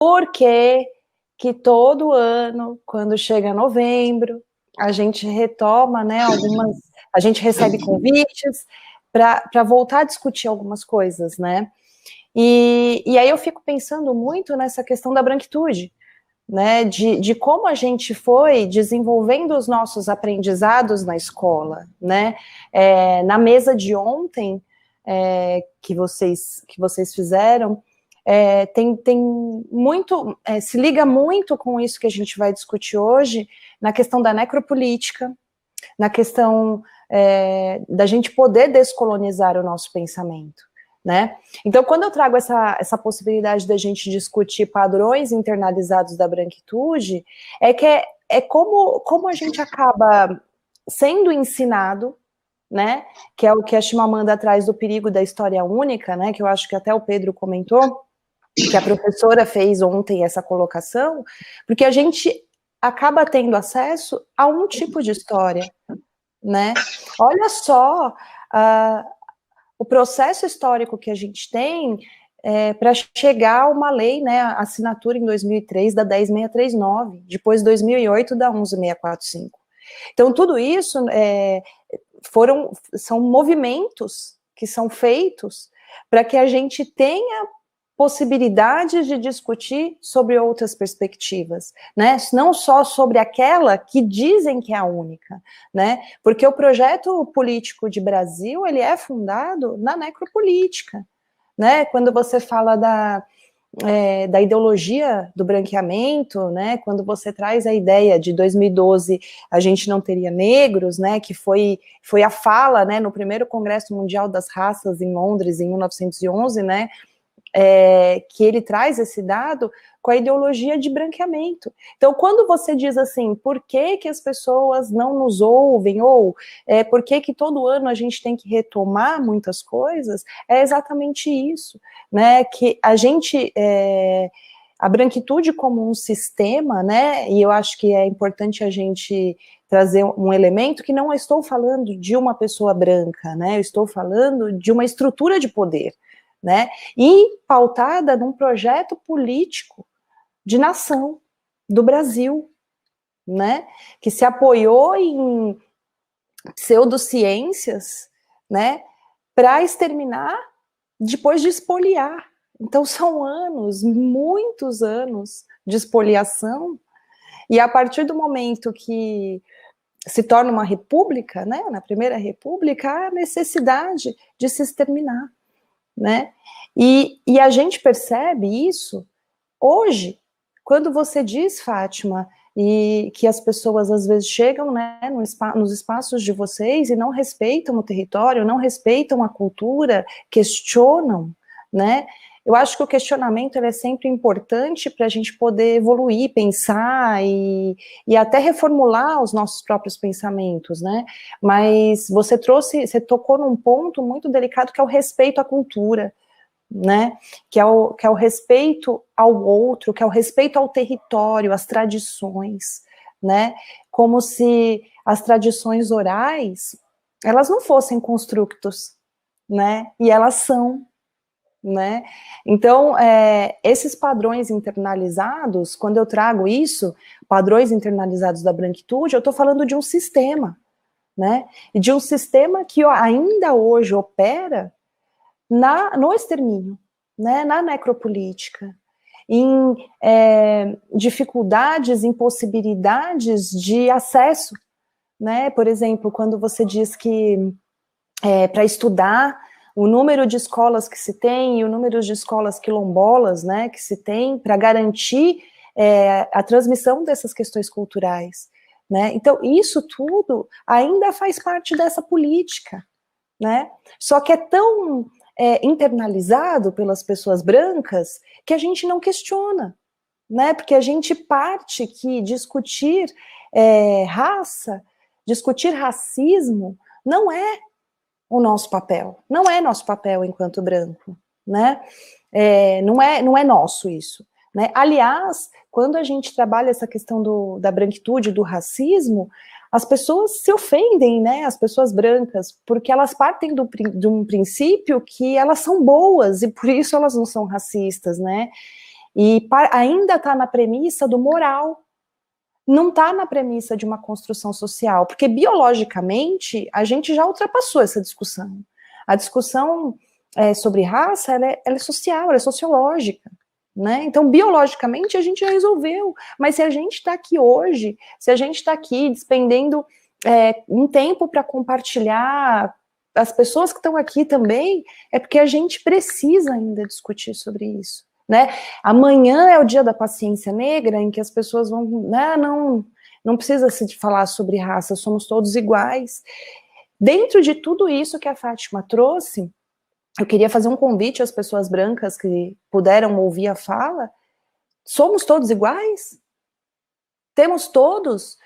Por que todo ano, quando chega novembro, a gente retoma, né, a gente recebe convites para voltar a discutir algumas coisas, né? E aí eu fico pensando muito nessa questão da branquitude, né, de como a gente foi desenvolvendo os nossos aprendizados na escola, né? Na mesa de ontem, que vocês fizeram, tem muito, se liga muito com isso que a gente vai discutir hoje, na questão da necropolítica, na questão da gente poder descolonizar o nosso pensamento, né? Então, quando eu trago essa possibilidade da gente discutir padrões internalizados da branquitude, como a gente acaba sendo ensinado, né? Que é o que a Chimamanda traz do perigo da história única, né? Que eu acho que até o Pedro comentou, que a professora fez ontem essa colocação, porque a gente acaba tendo acesso a um tipo de história, né? Olha só o processo histórico que a gente tem para chegar a uma lei, né, a assinatura em 2003 da 10.639, depois 2008 da 11.645. Então, tudo isso são movimentos que são feitos para que a gente tenha possibilidades de discutir sobre outras perspectivas, né? Não só sobre aquela que dizem que é a única, né? Porque o projeto político de Brasil, ele é fundado na necropolítica, né? Quando você fala da ideologia do branqueamento, né? Quando você traz a ideia de 2012 a gente não teria negros, né? Que foi a fala, né? No primeiro Congresso Mundial das Raças em Londres em 1911, né? Que ele traz esse dado com a ideologia de branqueamento. Então, quando você diz assim, por que as pessoas não nos ouvem, ou por que todo ano a gente tem que retomar muitas coisas, é exatamente isso, né, que a gente, a branquitude como um sistema, né, e eu acho que é importante a gente trazer um elemento que não estou falando de uma pessoa branca, né, eu estou falando de uma estrutura de poder, né, e pautada num projeto político de nação do Brasil, né, que se apoiou em pseudociências, né, para exterminar, depois de expoliar. Então são anos, muitos anos de expoliação, e a partir do momento que se torna uma república, né, na primeira república, há a necessidade de se exterminar, né? E a gente percebe isso hoje, quando você diz, Fátima, e que as pessoas às vezes chegam, né, nos espaços de vocês e não respeitam o território, não respeitam a cultura, questionam, né? Eu acho que o questionamento é sempre importante para a gente poder evoluir, pensar e até reformular os nossos próprios pensamentos, né? Mas você tocou num ponto muito delicado que é o respeito à cultura, né? Que é o respeito ao outro, que é o respeito ao território, às tradições, né? Como se as tradições orais elas não fossem constructos, né? E elas são, né? Então, esses padrões internalizados, quando eu trago isso, padrões internalizados da branquitude, eu estou falando de um sistema, né? E de um sistema que ainda hoje opera no extermínio, né? Na necropolítica, em dificuldades, impossibilidades de acesso, né? Por exemplo, quando você diz que para estudar o número de escolas que se tem e o número de escolas quilombolas, né, que se tem para garantir a transmissão dessas questões culturais, né? Então, isso tudo ainda faz parte dessa política, né? Só que é tão internalizado pelas pessoas brancas que a gente não questiona, né? Porque a gente parte que discutir raça, discutir racismo, não é o nosso papel, não é nosso papel enquanto branco, né? Não é nosso isso, né? Aliás, quando a gente trabalha essa questão da branquitude, do racismo, as pessoas se ofendem, né? As pessoas brancas, porque elas partem de um princípio que elas são boas e por isso elas não são racistas, né? E ainda está na premissa do moral, não está na premissa de uma construção social, porque biologicamente a gente já ultrapassou essa discussão. A discussão sobre raça, ela é social, ela é sociológica, né? Então, biologicamente, a gente já resolveu, mas se a gente está aqui hoje, se a gente está aqui despendendo um tempo para compartilhar, as pessoas que estão aqui também, é porque a gente precisa ainda discutir sobre isso, né? Amanhã é o dia da paciência negra, em que as pessoas vão, né, não precisa se falar sobre raça, somos todos iguais. Dentro de tudo isso que a Fátima trouxe, eu queria fazer um convite às pessoas brancas que puderam ouvir a fala. Somos todos iguais? Temos todos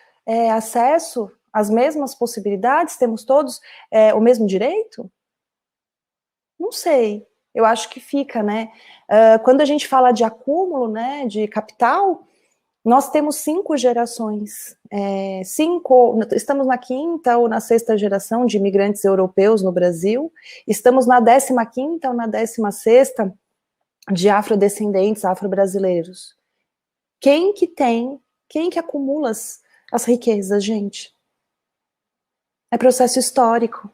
acesso às mesmas possibilidades? Temos todos o mesmo direito? Não sei. Eu acho que fica, né? Quando a gente fala de acúmulo, né, de capital, nós temos 5 gerações, estamos na 5ª ou na 6ª geração de imigrantes europeus no Brasil, estamos na 15ª ou na 16ª de afrodescendentes, afro-brasileiros. Quem que acumula as riquezas, gente? É processo histórico,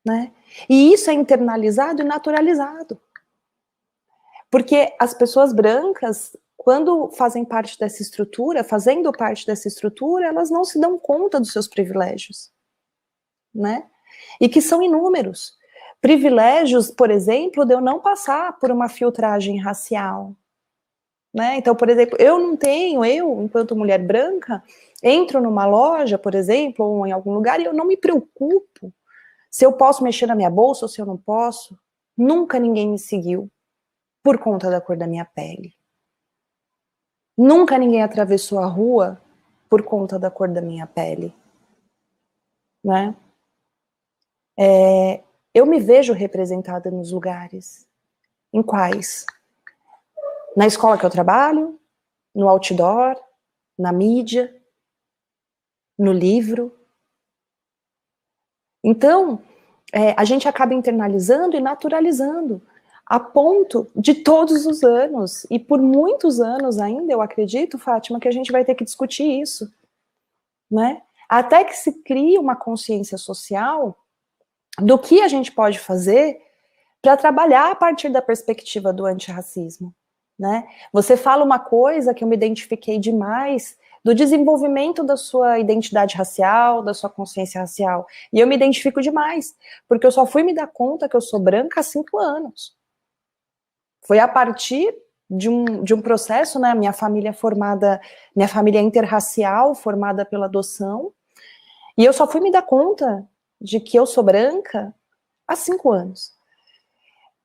né? E isso é internalizado e naturalizado. Porque as pessoas brancas, quando fazendo parte dessa estrutura, elas não se dão conta dos seus privilégios, né? E que são inúmeros. Privilégios, por exemplo, de eu não passar por uma filtragem racial, né? Então, por exemplo, eu, enquanto mulher branca, entro numa loja, por exemplo, ou em algum lugar, e eu não me preocupo se eu posso mexer na minha bolsa ou se eu não posso. Nunca ninguém me seguiu por conta da cor da minha pele. Nunca ninguém atravessou a rua por conta da cor da minha pele, né? Eu me vejo representada nos lugares. Em quais? Na escola que eu trabalho, no outdoor, na mídia, no livro. Então, a gente acaba internalizando e naturalizando, a ponto de todos os anos, e por muitos anos ainda, eu acredito, Fátima, que a gente vai ter que discutir isso, né? Até que se crie uma consciência social do que a gente pode fazer para trabalhar a partir da perspectiva do antirracismo, né? Você fala uma coisa que eu me identifiquei demais, do desenvolvimento da sua identidade racial, da sua consciência racial, e eu me identifico demais, porque eu só fui me dar conta que eu sou branca há 5 anos. Foi a partir de um processo, né? Minha família é interracial, formada pela adoção, e eu só fui me dar conta de que eu sou branca há 5 anos.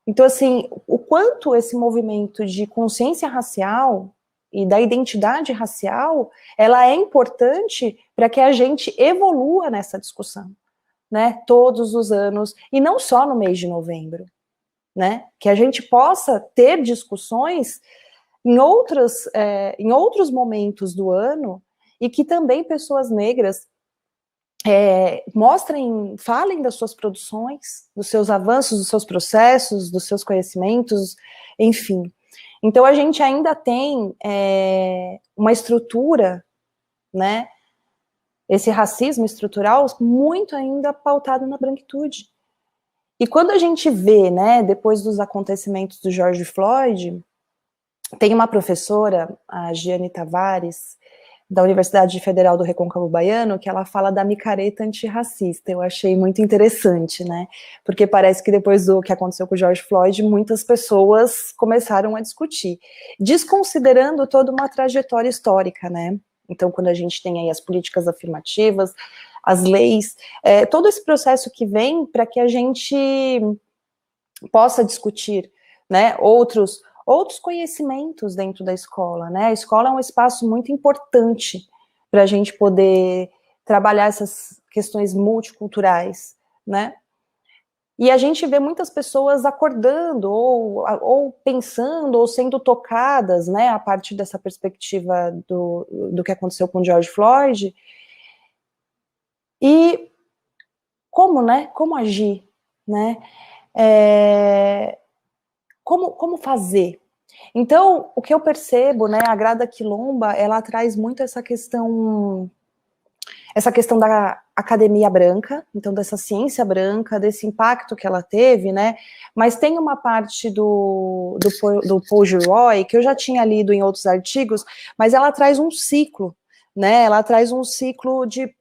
Então, assim, o quanto esse movimento de consciência racial e da identidade racial, ela é importante para que a gente evolua nessa discussão, né? Todos os anos, e não só no mês de novembro, né? Que a gente possa ter discussões em outros momentos do ano, e que também pessoas negras falem das suas produções, dos seus avanços, dos seus processos, dos seus conhecimentos, enfim. Então, a gente ainda tem uma estrutura, né, esse racismo estrutural muito ainda pautado na branquitude. E quando a gente vê, né, depois dos acontecimentos do George Floyd, tem uma professora, a Giane Tavares, da Universidade Federal do Recôncavo Baiano, que ela fala da micareta antirracista. Eu achei muito interessante, né? Porque parece que depois do que aconteceu com o George Floyd, muitas pessoas começaram a discutir, desconsiderando toda uma trajetória histórica, né? Então, quando a gente tem aí as políticas afirmativas, as leis, todo esse processo que vem para que a gente possa discutir, né, outros conhecimentos dentro da escola, né? A escola é um espaço muito importante para a gente poder trabalhar essas questões multiculturais, né? E a gente vê muitas pessoas acordando, ou pensando, ou sendo tocadas, né, a partir dessa perspectiva do que aconteceu com George Floyd. E como, né? Como agir, né? Como fazer? Então, o que eu percebo, né, a Grada Quilomba, ela traz muito essa questão da academia branca, então dessa ciência branca, desse impacto que ela teve, né, mas tem uma parte do Paul Gilroy, que eu já tinha lido em outros artigos, mas ela traz um ciclo, né, ela traz um ciclo de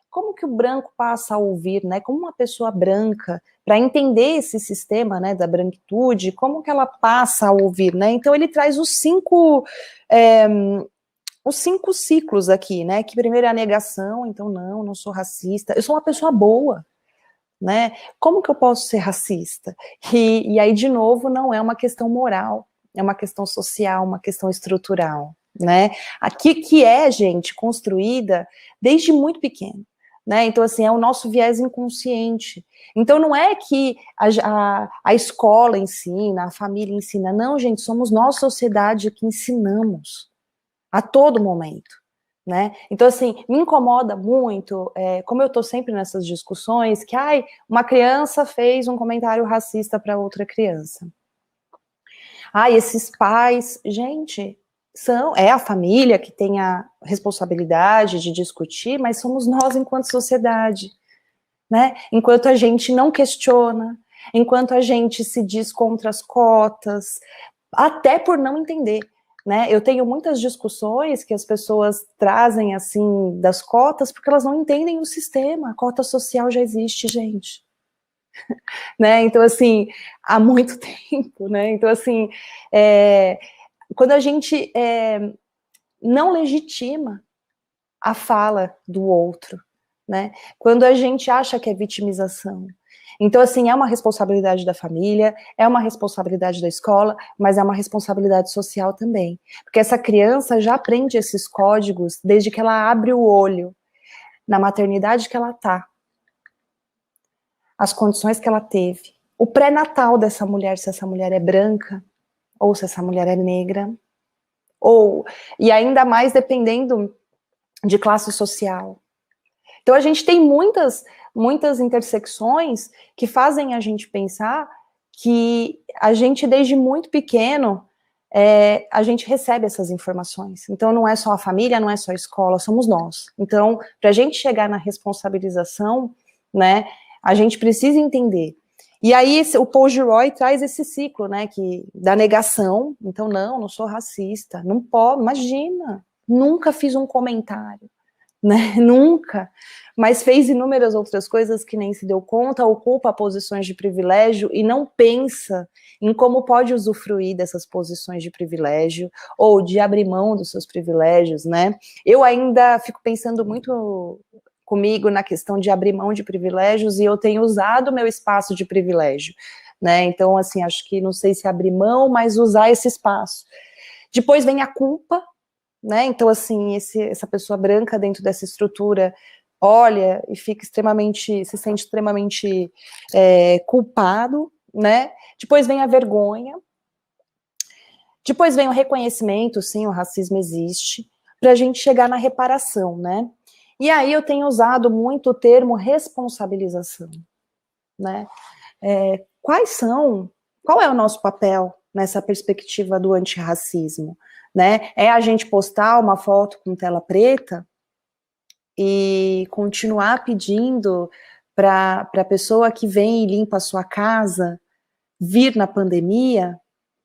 como que o branco passa a ouvir, né, como uma pessoa branca, para entender esse sistema, né, da branquitude, como que ela passa a ouvir, né, então ele traz os 5 ciclos aqui, né, que primeiro é a negação, então não sou racista, eu sou uma pessoa boa, né, como que eu posso ser racista? E aí, de novo, não é uma questão moral, é uma questão social, uma questão estrutural, né, aqui que é, gente, construída desde muito pequeno, né, então assim, é o nosso viés inconsciente, então não é que a escola ensina, a família ensina, não, gente, somos nós, sociedade, que ensinamos, a todo momento, né? Então, assim, me incomoda muito, como eu tô sempre nessas discussões, que, uma criança fez um comentário racista para outra criança. Esses pais, gente, é a família que tem a responsabilidade de discutir, mas somos nós enquanto sociedade, né? Enquanto a gente não questiona, enquanto a gente se diz contra as cotas, até por não entender, né? Eu tenho muitas discussões que as pessoas trazem, assim, das cotas, porque elas não entendem o sistema, a cota social já existe, gente. Né? Então, assim, há muito tempo, né? Então, assim, quando a gente não legitima a fala do outro, né? Quando a gente acha que é vitimização. Então, assim, é uma responsabilidade da família, é uma responsabilidade da escola, mas é uma responsabilidade social também. Porque essa criança já aprende esses códigos desde que ela abre o olho, na maternidade que ela tá, as condições que ela teve, o pré-natal dessa mulher, se essa mulher é branca, ou se essa mulher é negra, e ainda mais dependendo de classe social. Então a gente tem muitas intersecções que fazem a gente pensar que a gente, desde muito pequeno, a gente recebe essas informações. Então não é só a família, não é só a escola, somos nós. Então, para a gente chegar na responsabilização, né, a gente precisa entender. E aí o Paul Gilroy traz esse ciclo, né, da negação. Então, não sou racista, não pode, imagina, nunca fiz um comentário, né, nunca, mas fez inúmeras outras coisas que nem se deu conta, ocupa posições de privilégio e não pensa em como pode usufruir dessas posições de privilégio, ou de abrir mão dos seus privilégios, né. Eu ainda fico pensando muito comigo na questão de abrir mão de privilégios, e eu tenho usado o meu espaço de privilégio, né, então, assim, acho que não sei se abrir mão, mas usar esse espaço. Depois vem a culpa, né, então, assim, essa pessoa branca dentro dessa estrutura olha e se sente extremamente culpado, né, depois vem a vergonha, depois vem o reconhecimento, sim, o racismo existe, para a gente chegar na reparação, né, e aí eu tenho usado muito o termo responsabilização, né, qual é o nosso papel nessa perspectiva do antirracismo, né? É a gente postar uma foto com tela preta e continuar pedindo para a pessoa que vem e limpa a sua casa vir na pandemia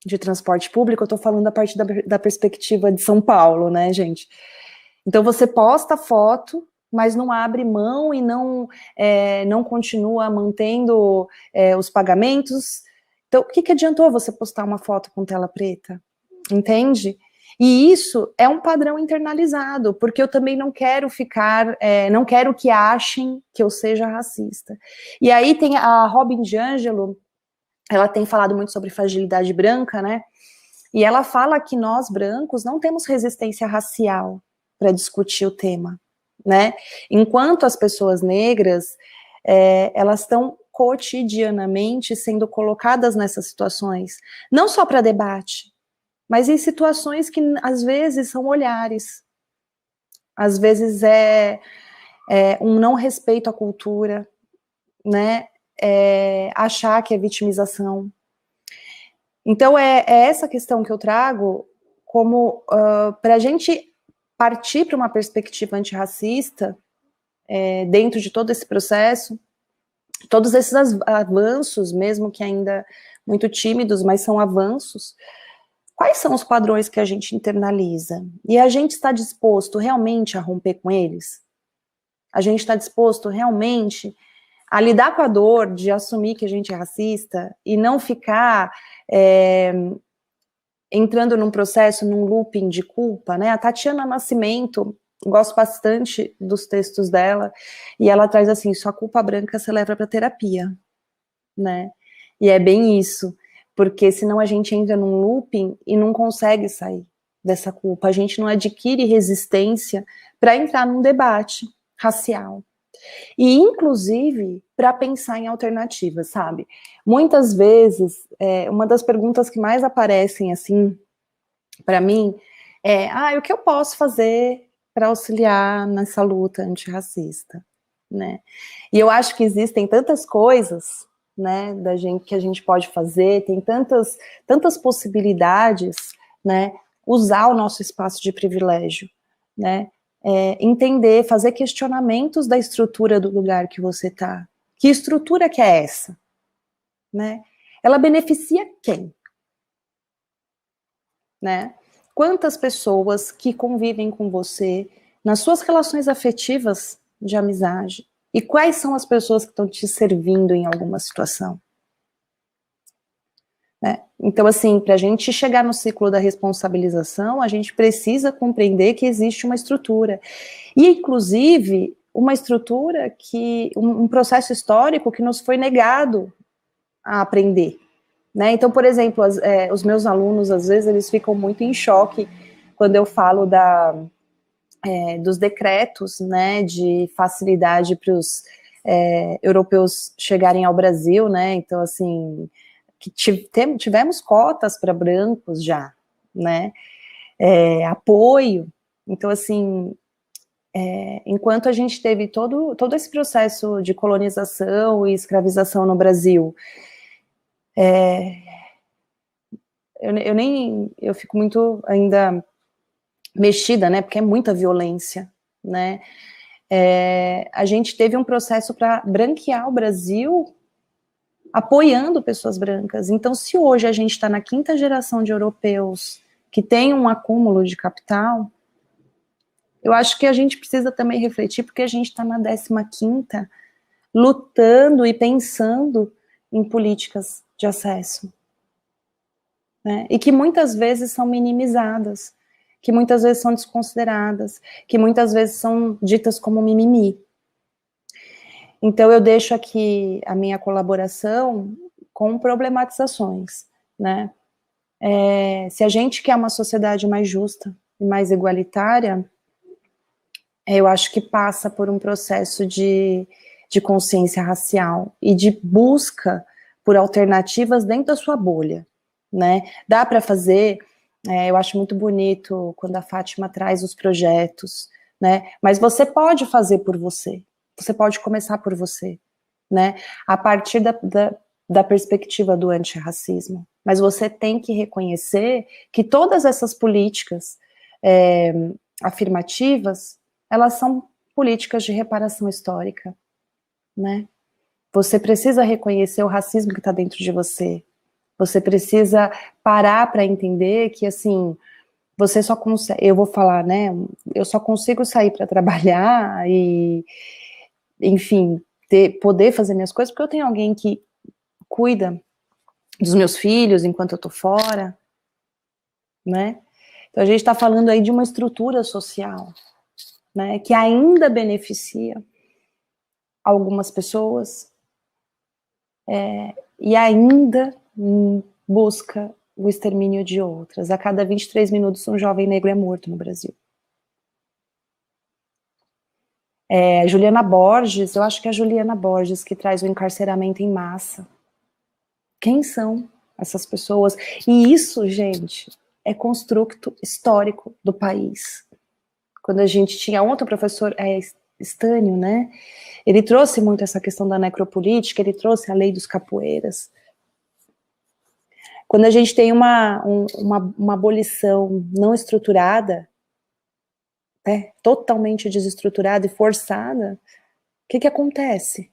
de transporte público? Eu estou falando a partir da perspectiva de São Paulo, né, gente? Então você posta foto, mas não abre mão e não continua mantendo os pagamentos. Então, o que adiantou você postar uma foto com tela preta? Entende? E isso é um padrão internalizado, porque eu também não quero não quero que achem que eu seja racista. E aí tem a Robin DiAngelo, ela tem falado muito sobre fragilidade branca, né? E ela fala que nós, brancos, não temos resistência racial para discutir o tema, né? Enquanto as pessoas negras, elas estão cotidianamente sendo colocadas nessas situações, não só para debate, mas em situações que às vezes são olhares, às vezes um não respeito à cultura, né? Achar que é vitimização. Então, é essa questão que eu trago como para a gente partir para uma perspectiva antirracista, dentro de todo esse processo, todos esses avanços, mesmo que ainda muito tímidos, mas são avanços. Quais são os padrões que a gente internaliza? E a gente está disposto realmente a romper com eles? A gente está disposto realmente a lidar com a dor de assumir que a gente é racista e não ficar entrando num processo, num looping de culpa, né? A Tatiana Nascimento, gosto bastante dos textos dela, e ela traz assim, sua culpa branca você leva para terapia, né? E é bem isso, porque senão a gente entra num looping e não consegue sair dessa culpa, a gente não adquire resistência para entrar num debate racial. E, inclusive, para pensar em alternativas, sabe? Muitas vezes, uma das perguntas que mais aparecem, assim, para mim, o que eu posso fazer para auxiliar nessa luta antirracista, né? E eu acho que existem tantas coisas, né, que a gente pode fazer, tem tantas possibilidades, né? Usar o nosso espaço de privilégio, né? Entender, fazer questionamentos da estrutura do lugar que você está. Que estrutura que é essa? Né? Ela beneficia quem? Né? Quantas pessoas que convivem com você nas suas relações afetivas de amizade? E quais são as pessoas que estão te servindo em alguma situação? Né? Então, assim, para a gente chegar no ciclo da responsabilização, a gente precisa compreender que existe uma estrutura. E, inclusive, uma estrutura que, um processo histórico que nos foi negado a aprender. Né? Então, por exemplo, os meus alunos, às vezes, eles ficam muito em choque quando eu falo dos decretos, né, de facilidade para os europeus chegarem ao Brasil, né? Então, assim, que tivemos cotas para brancos já, né? Apoio. Então, assim, enquanto a gente teve todo esse processo de colonização e escravização no Brasil, eu fico muito ainda mexida, né? Porque é muita violência, né? A gente teve um processo para branquear o Brasil apoiando pessoas brancas. Então, se hoje a gente está na 5ª geração de europeus que tem um acúmulo de capital, eu acho que a gente precisa também refletir, porque a gente está na 15ª, lutando e pensando em políticas de acesso, né? E que muitas vezes são minimizadas, que muitas vezes são desconsideradas, que muitas vezes são ditas como mimimi. Então, eu deixo aqui a minha colaboração com problematizações, né? Se a gente quer uma sociedade mais justa e mais igualitária, eu acho que passa por um processo de consciência racial e de busca por alternativas dentro da sua bolha, né? Dá para fazer, eu acho muito bonito quando a Fátima traz os projetos, né? Mas você pode fazer por você. Você pode começar por você, né? A partir da perspectiva do antirracismo. Mas você tem que reconhecer que todas essas políticas afirmativas, elas são políticas de reparação histórica, né? Você precisa reconhecer o racismo que está dentro de você. Você precisa parar para entender que, assim, você só consegue, eu vou falar, né? Eu só consigo sair para trabalhar e, enfim, poder fazer minhas coisas porque eu tenho alguém que cuida dos meus filhos enquanto eu tô fora, né? Então a gente está falando aí de uma estrutura social, né? Que ainda beneficia algumas pessoas e ainda busca o extermínio de outras. A cada 23 minutos um jovem negro é morto no Brasil. Juliana Borges, eu acho que é a Juliana Borges que traz o encarceramento em massa. Quem são essas pessoas? E isso, gente, é construto histórico do país. Quando a gente tinha ontem o professor Estânio, né? Ele trouxe muito essa questão da necropolítica, ele trouxe a lei dos capoeiras. Quando a gente tem uma abolição não estruturada, né, totalmente desestruturada e forçada, o que acontece?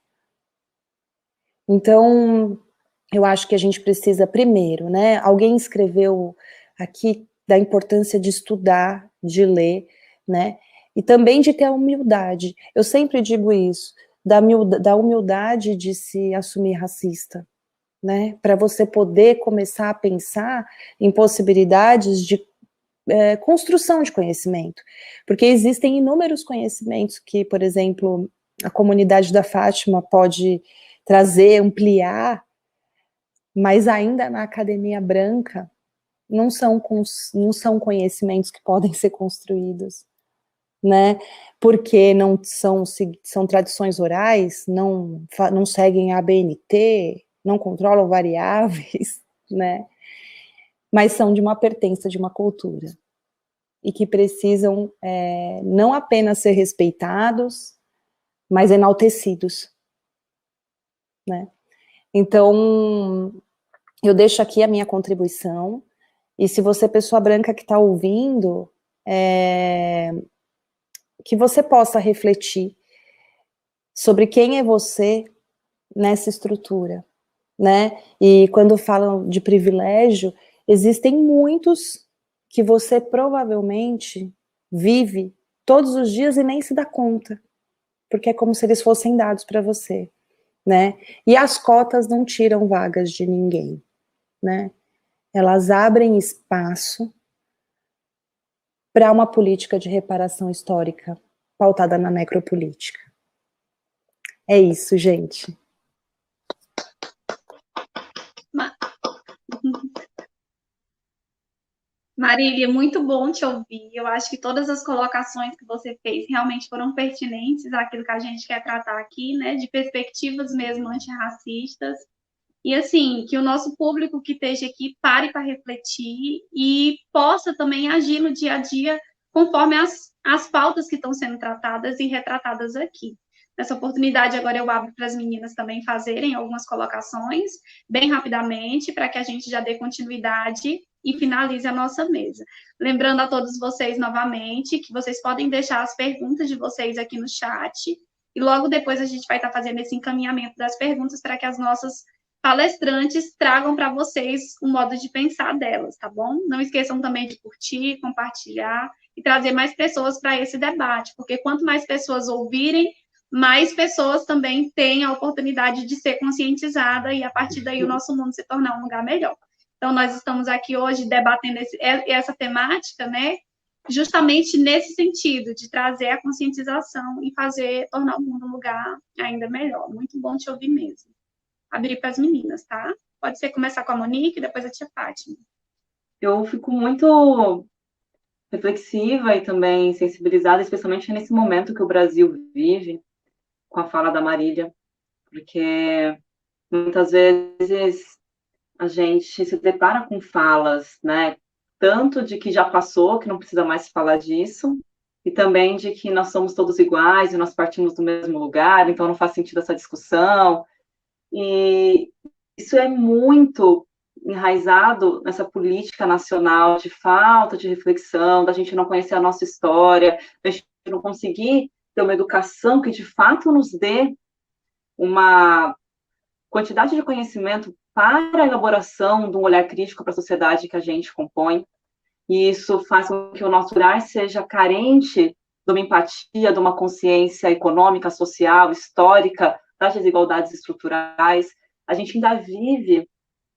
Então, eu acho que a gente precisa, primeiro, né, alguém escreveu aqui da importância de estudar, de ler, né, e também de ter a humildade. Eu sempre digo isso, da humildade de se assumir racista, né, para você poder começar a pensar em possibilidades de construção de conhecimento, porque existem inúmeros conhecimentos que, por exemplo, a comunidade da Fátima pode trazer, ampliar, mas ainda na academia branca não são conhecimentos que podem ser construídos, né? Porque não são tradições orais, não seguem a ABNT, não controlam variáveis, né? Mas são de uma pertença de uma cultura e que precisam não apenas ser respeitados, mas enaltecidos, né? Então, eu deixo aqui a minha contribuição, e se você, pessoa branca que está ouvindo, que você possa refletir sobre quem é você nessa estrutura, né? E quando falam de privilégio, existem muitos que você provavelmente vive todos os dias e nem se dá conta, porque é como se eles fossem dados para você, né? E as cotas não tiram vagas de ninguém, né? Elas abrem espaço para uma política de reparação histórica pautada na necropolítica. É isso, gente. Marília, muito bom te ouvir. Eu acho que todas as colocações que você fez realmente foram pertinentes àquilo que a gente quer tratar aqui, né? De perspectivas mesmo antirracistas. E assim, que o nosso público que esteja aqui pare para refletir e possa também agir no dia a dia conforme as pautas que estão sendo tratadas e retratadas aqui. Nessa oportunidade, agora eu abro para as meninas também fazerem algumas colocações, bem rapidamente, para que a gente já dê continuidade e finalize a nossa mesa. Lembrando a todos vocês novamente que vocês podem deixar as perguntas de vocês aqui no chat, e logo depois a gente vai estar fazendo esse encaminhamento das perguntas para que as nossas palestrantes tragam para vocês o modo de pensar delas, tá bom? Não esqueçam também de curtir, compartilhar e trazer mais pessoas para esse debate, porque quanto mais pessoas ouvirem, mais pessoas também têm a oportunidade de ser conscientizada e a partir daí o nosso mundo se tornar um lugar melhor. Então, nós estamos aqui hoje debatendo essa temática, né? Justamente nesse sentido, de trazer a conscientização e tornar o mundo um lugar ainda melhor. Muito bom te ouvir mesmo. Abrir para as meninas, tá? Pode ser começar com a Monique e depois a tia Fátima. Eu fico muito reflexiva e também sensibilizada, especialmente nesse momento que o Brasil vive, com a fala da Marília, porque muitas vezes a gente se depara com falas, né, tanto de que já passou, que não precisa mais falar disso, e também de que nós somos todos iguais e nós partimos do mesmo lugar, então não faz sentido essa discussão, e isso é muito enraizado nessa política nacional de falta de reflexão, da gente não conhecer a nossa história, da gente não conseguir ter uma educação que de fato nos dê uma quantidade de conhecimento para a elaboração de um olhar crítico para a sociedade que a gente compõe, e isso faz com que o nosso olhar seja carente de uma empatia, de uma consciência econômica, social, histórica, das desigualdades estruturais. A gente ainda vive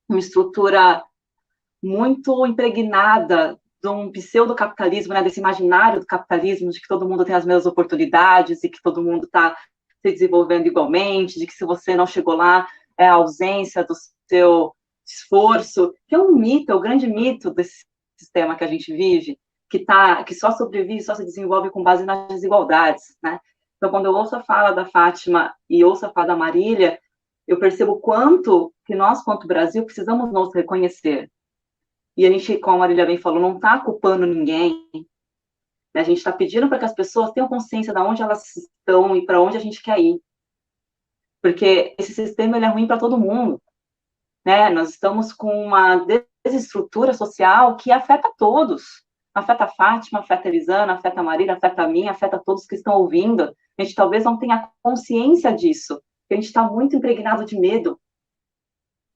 uma estrutura muito impregnada de um pseudo-capitalismo, né, desse imaginário do capitalismo, de que todo mundo tem as mesmas oportunidades e que todo mundo está se desenvolvendo igualmente, de que se você não chegou lá, é a ausência do seu esforço, que é um mito, é o grande mito desse sistema que a gente vive, que só sobrevive, só se desenvolve com base nas desigualdades, né? Então, quando eu ouço a fala da Fátima e ouço a fala da Marília, eu percebo quanto que nós, quanto Brasil, precisamos nos reconhecer. E a gente, como a Marília bem falou, não está culpando ninguém, né? A gente está pedindo para que as pessoas tenham consciência de onde elas estão e para onde a gente quer ir. Porque esse sistema ele é ruim para todo mundo, né? Nós estamos com uma desestrutura social que afeta todos. Afeta a Fátima, afeta a Elisana, afeta a Marília, afeta a mim, afeta todos que estão ouvindo. A gente talvez não tenha consciência disso, porque a gente está muito impregnado de medo.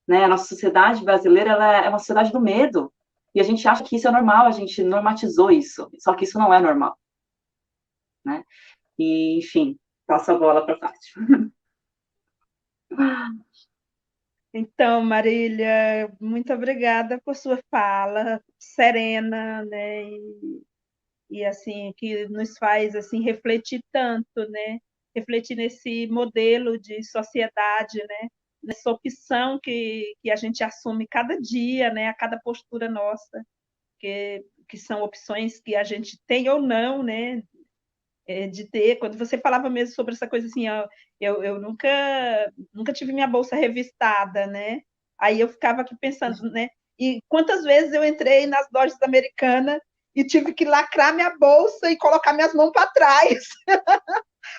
Né? A nossa sociedade brasileira ela é uma sociedade do medo. E a gente acha que isso é normal, a gente normatizou isso. Só que isso não é normal. Né? E, enfim, passo a bola para a Fátima. Então, Marília, muito obrigada por sua fala serena, né? E assim, que nos faz assim refletir tanto, né? Refletir nesse modelo de sociedade, né? Nessa opção que a gente assume cada dia, né? A cada postura nossa, que são opções que a gente tem ou não, né? De ter, quando você falava mesmo sobre essa coisa assim, eu nunca tive minha bolsa revistada, né? Aí eu ficava aqui pensando, né? E quantas vezes eu entrei nas lojas americanas e tive que lacrar minha bolsa e colocar minhas mãos para trás,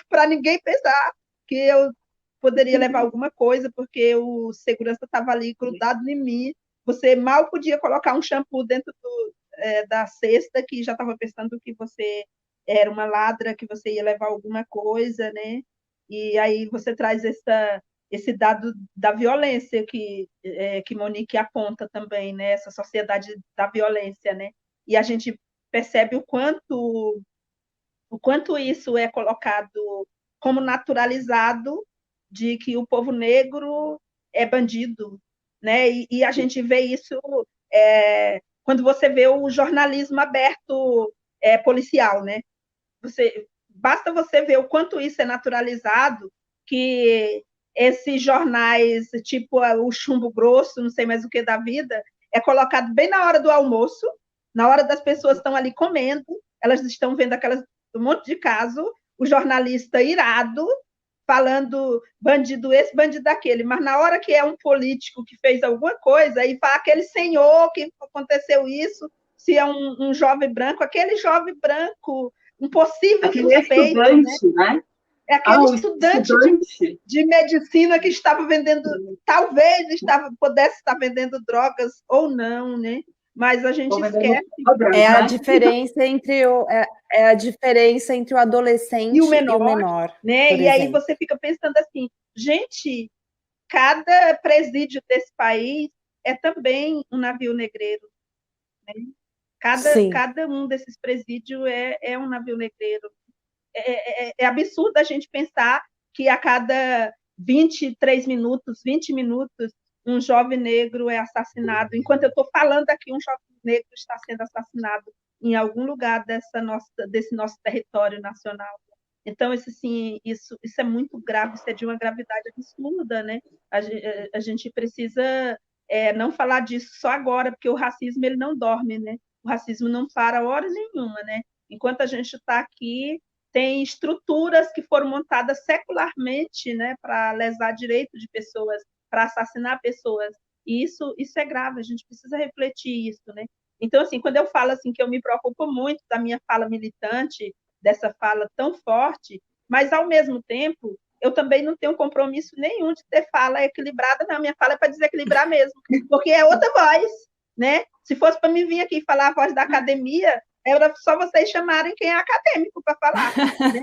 para ninguém pensar que eu poderia levar alguma coisa, porque o segurança estava ali grudado em mim. Você mal podia colocar um shampoo dentro da cesta, que já estava pensando que você era uma ladra, que você ia levar alguma coisa, né? E aí você traz esse dado da violência que Monique aponta também, né? Essa sociedade da violência, né? E a gente percebe o quanto isso é colocado como naturalizado de que o povo negro é bandido, né? E a gente vê isso quando você vê o jornalismo aberto policial, né? Basta você ver o quanto isso é naturalizado, que esses jornais, tipo o Chumbo Grosso, não sei mais o que da vida, é colocado bem na hora do almoço, na hora das pessoas estão ali comendo, elas estão vendo um monte de caso, o jornalista irado, falando bandido esse, bandido aquele, mas na hora que é um político que fez alguma coisa, aí fala aquele senhor que aconteceu isso, se é um jovem branco, aquele jovem branco, um possível aquele suspeito, estudante, né? É aquele estudante de medicina que estava vendendo, talvez pudesse estar vendendo drogas ou não, né? Mas a gente esquece. É a diferença entre a diferença entre o adolescente e o menor, né? E aí você fica pensando assim, gente, cada presídio desse país é também um navio negreiro, né? Cada um desses presídios é um navio negreiro. É absurdo a gente pensar que a cada 23 minutos, 20 minutos, um jovem negro é assassinado. Enquanto eu estou falando aqui, um jovem negro está sendo assassinado em algum lugar desse nosso território nacional. Então, isso é muito grave, isso é de uma gravidade absurda, né? A gente precisa não falar disso só agora, porque o racismo ele não dorme, né? O racismo não para hora nenhuma, né? Enquanto a gente está aqui, tem estruturas que foram montadas secularmente, né, para lesar direito de pessoas, para assassinar pessoas. E isso é grave, a gente precisa refletir isso, né? Então, assim, quando eu falo assim que eu me preocupo muito da minha fala militante, dessa fala tão forte, mas ao mesmo tempo eu também não tenho compromisso nenhum de ter fala equilibrada, não. Minha fala é para desequilibrar mesmo, porque é outra voz, né? Se fosse para mim vir aqui falar a voz da academia, era só vocês chamarem quem é acadêmico para falar. Né?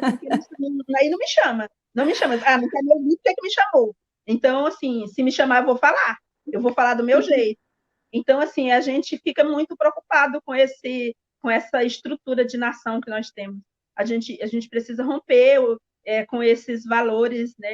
Aí não me chama. Não me chama. Ah, não quer me ouvir, por que me chamou? Então, assim, se me chamar, eu vou falar. Eu vou falar do meu jeito. Então, assim, a gente fica muito preocupado com essa estrutura de nação que nós temos. A gente precisa romper com esses valores, né,